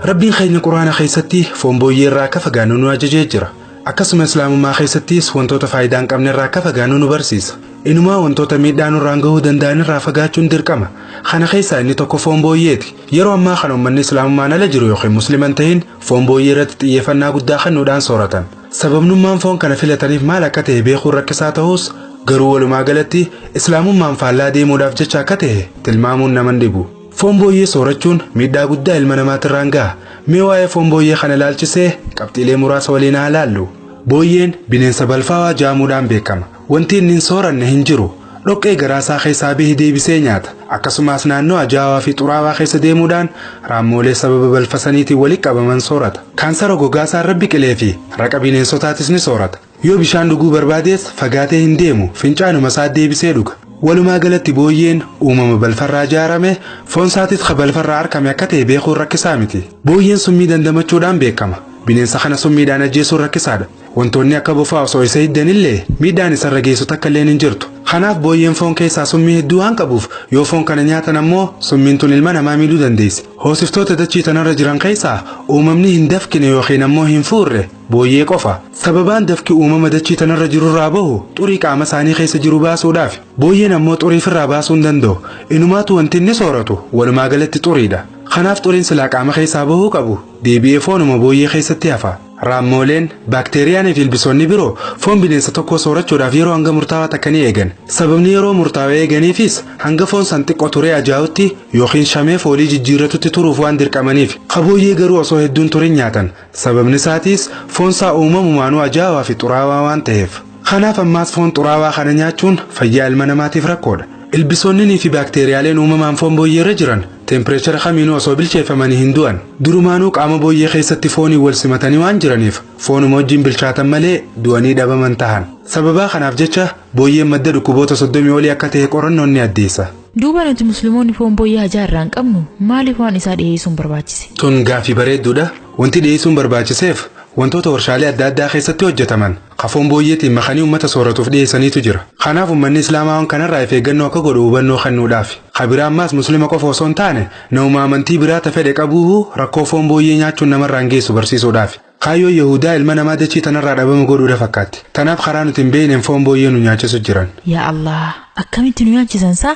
rabbiin keenya quraana keessatti foon booyyee irraa akka fagaannu nu ajajee jira. Akkasuma islaamummaa keessattis wantoota faayidaa hin qabne irraa akka fagaannu nu barsiisa. Inumaa wantoota miidhaa nurraan gahuu danda'an irraa fagaachuun dirqama. Kana keessaa inni tokko foon booyyeeti. Yeroo ammaa kana uummanni islaamummaan ala jiru yookiin musliman ta'in foon booyyee irratti xiyyeeffannaa guddaa kennuudhaan sooratan. Sababnummaan foon kana filataniif maal akka ta'e beekuun rakkisaa ta'us garuu walumaa galatti islaamummaan faallaa deemuudhaaf jecha akka ta'e tilmaamuun nama hin dhibu. Foon booyyee soorachuun miidhaa guddaa ilma namaatirraan gaha. Mee waa'ee foon booyyee kana ilaalchisee qabxiilee muraasa waliin haa ilaallu. Booyyeen bineensa balfaawaa jaamuudhaan beekama. Wanti inni hin sooranne hin jiru. Dhoqqee garaasaa keessaa bahee deebisee nyaata. Akkasumas naannoo ajaa'aa fi xuraawaa keessa deemuudhaan raammoolee sababa balfasaniitiin walitti qabaman soorata. Kaansara gogaasaa irra biqilee fi raqa bineensotaatis ni soorata. Yoo bishaan dhuguu barbaadees fagaatee hin deemu, fincaanuma isaa deebisee dhuga. Walumaa galatti booyyeen uumama balfarraa ijaarame, foon isaatis balfarraa argame akka ta'e beekuun rakkisaa miti. Booyyeen summii dandamachuudhaan beekama. Bineensa kana summiidhaan ajjeesuun rakkisaadha. Wantoonni akka bofaa osoo isa hiddanillee miidhaan isarra geessu takka illee hin jirtu. Kanaaf booyyeen foon keessaa summii hedduu waan qabuuf yoo foon kana nyaatan ammoo summiin tun ilma namaa miidhuu dandeessi. Hoosiftoota dachii tanarra jiran keessaa uumamni hin dafkine yookiin ammoo hin fuurre booyyee qofa. Sababaan dafki uumama dachii tanarra jirurraa bahu xurii qaama isaanii keessa jiru baasuudhaaf. Booyyeen ammoo xurii firraa baasuu hin danda'u. Inumaatu wanti inni sooratu walumaa galatti xuriidha. Kanaaf xuriin silaa qaama keessaa bahuu qabu deebi'ee foonuma booyyee keessatti hafa. Raammooleen, baakteeriyaan fi ilbisoonni biroo foon bineensa tokko soorachuudhaaf yeroo hanga murtaawaa takka ni eegan. Sababni yeroo murtaawaa eeganiifis hanga foon san xiqqoo turee ajaa'utti yookiin shamee foolii jijjiirratutti turuuf waan dirqamaniif. Booyyee garuu osoo hedduun turin nyaatan. Sababni isaatis foon isaa uumamumaanuu ajaa'aa fi xuraawaa waan ta'eef. Kanaaf ammaas foon xuraawaa kana nyaachuun fayyaa ilma namaatiif rakkoodha. Ilbisoonni fi baakteeriyaaleen uumamaan foon booyyee irra jiran tempereechara kamiinuu osoo bilcheeffamanii hin du'an. Durumaanuu qaama booyyee keessatti foonii wal simatanii waan jiraniif foonuma wajjin bilchaatan malee du'anii dhabaman tahan. Sababaa kanaaf jecha booyyeen madda dhukkuboota 30 olii akka ta'e qorannoon ni addeessa. Duuba nuti musliimoonni foon booyyee ajaa'irraa hin qabnu maaliif waan isaa dhiyeessuun barbaachise? Tun gaaffii bareedduudha. Wanti dhiyeessuun barbaachiseef wantoota warshaalee adda addaa keessatti hojjetaman foon booyyeetiin makanii uummata sooratuuf dhiyeessaniitu jira. Kanaaf uummanni islaamaa kanarraa of eeggannoo akka godhu hubannoo kennuudhaaf. Kabira ammaas musliima qofa osoo hin taane nama amantii biraata fedhe qabu rakkoo foon booyyee nyaachuun namarraan geessu barsiisuudhaaf. Kaayyoo Yahudaa ilma namaa dachii tanarraa dhabama godhuudha fakkaatti. Tanaaf karaa nuti hin beekneen foon booyyee nu nyaachisu jiran. Yaa Allah, akkamitti nu nyaachisan saa?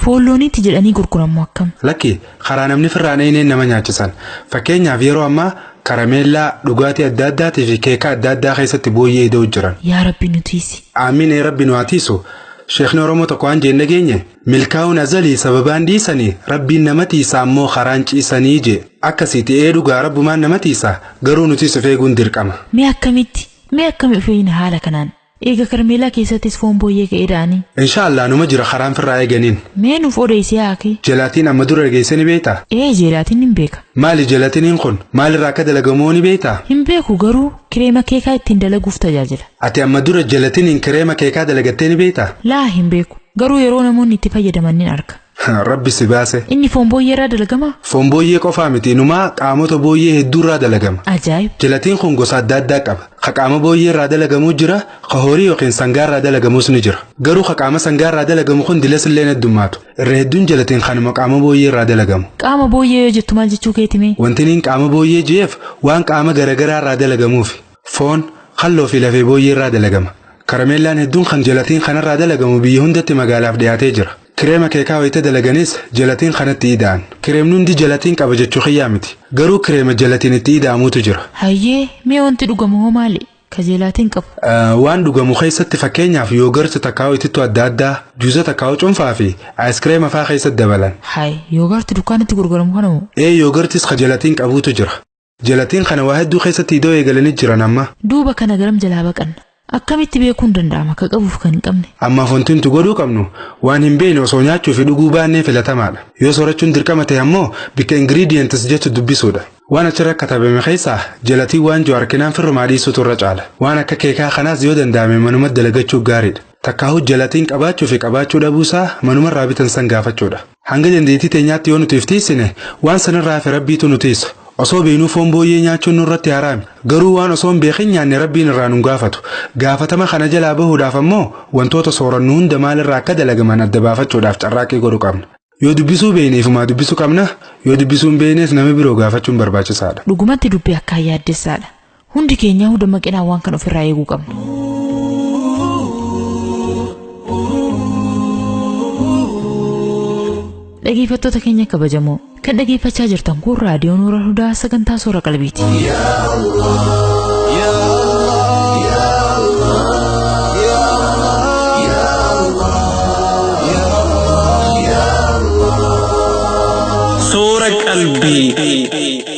Foon looniitti jedhanii gurguramu akkam? Lakki karaa namni firraan eeneen nama nyaachisan. Fakkeenyaaf yeroo ammaa karameellaa dhugaatii adda addaatii fi keeka adda addaa keessatti booyyee ida'u jiran. Yaa Rabbi nutiisi. Amiin Rabbi nu atiisu. Sheekni Oromoo tokko waan jeen dhageenye milkaa'uun azalii sababaan dhiisanii rabbiin nama tiisa ammoo karaan ciisanii je. Akkasii ta'ee dhugaa rabbumaan nama tiisa garuu nutis of eeguun dirqama. Mee akkamitti? Mee akkami ofeeyina haala kanaan? Eega karameellaa keessattis foon booyyee ka'ee da'anii. Inshaallah numa jira karaan firraa eeganiin. Mee nuuf odeessii haaki? Jelaatiin amma dura dhageessee ni beektaa? Jelaatiin hin beeka. Maali jelaatiniin kun? Maalirraa akka dalagamoo ni beektaa? Hin beeku garuu kireema keekaa ittiin dalaguuf tajaajila. Ati amma dura jelaatiniin kireema keekaa dalagattee ni beektaa? Laa hin beeku. Garuu yeroo namoonni itti fayyadaman ni arga. Rabbi si baase. Inni foon booyyee irraa dalagama? Foon booyyee qofaa miti inumaa qaamota booyyee hedduu irraa dalagama. Ajaa'ib. Jelaatiin kun gosa adda addaa qaba. Ka qaama booyyee irraa dalagamu jira, ka horii yookiin sangaa irraa dalagamus ni jira. Garuu ka qaama sangaa irraa dalagamu kun dilas illee heddummaatu. Irra hedduun jelaatiin kanuma qaama booyyee irraa dalagamu. Qaama booyyee yoo jettu maal jechuu keetime? Wanti niin qaama booyyee jeef waan qaama garagaraa irraa dalagamuufi. Foon, halloo fi lafee booyyee irraa dalagama. Karameellaan hedduun kan jelaatiin kanarraa dalagamu biyya hundatti magaalaaf dhiyaatee jira. Kireema keekaa wayita dalaganis jelaatiin kanatti ida'an. Kireemni hundi jelaatiin qaba jechuu xiyyaa miti. Garuu kireema jelaatiin itti ida'amuutu jira. Hayyee mee wanti dhugamu hoo maali? Ka jelaatiin qabu. Waan dhugamu keessatti fakkeenyaaf yoogarti takkaa'u itittuu adda addaa, juuza takkaa'u cuunfaa fi aayiskiriima fa'aa keessatti dabalan. Hayi yoogarti dukkaanatti gurguramu kana moo? Yoogartis ka jelaatiin qabuutu jira. Jelaatiin kana waa hedduu keessatti idoo eegalanii jiran amma. Duuba kana garam jalaa baqanna. Akkamitti beekuun danda'ama ka qabuuf kan hin qabne? Amma fontiin tu godhuu qabnu waan hin beekne osoo nyaachuu fi dhuguu baannee filatamaadha. Yoo soorachuun dirqama ta'e ammoo bikka ingredients jettu dubbisuudha. Waan achirra katabame keessaa jelaatiin waan jiru harkinaan firrumaa dhiisuutu irra caala. Waan akka keekaa kanaas yoo danda'ame manuma dalagachuuf gaariidha. Takkaa'uu jelaatiin qabaachuu fi qabaachuu dhabuusaa manumarraa bitan san gaafachuudha. Hanga dandeettii teenyaatti yoo nuti iftiisine waan sanirraa fi rabbiitu nutiisa. Osoo beeknuu foon booyyee nyaachuun nurratti haraami. Garuu waan osoo hin beekin nyaanne rabbiin irraa nu gaafatu. Gaafatama kana jalaa bahuudhaaf ammoo wantoota soorannu hunda maalirraa akka dalagaman adda baafachuudhaaf carraaqqii godhuu qabna. Yoo dubbisuu beekneef maa dubbisuu qabna? Yoo dubbisuu hin beekneef nama biroo gaafachuun barbaachisaadha. Dhugumatti dubbii akka yaaddessaadha. Hundi keenya hunda maqinaa waan kan ofirraa eeguu qabna. Dhaggeeffattoota keenya kabajamoo kan dhaggeeffachaa jirtan kun raadiyoo Nuura Hudaa sagantaa Soora Qalbiiti. Soora Qalbii.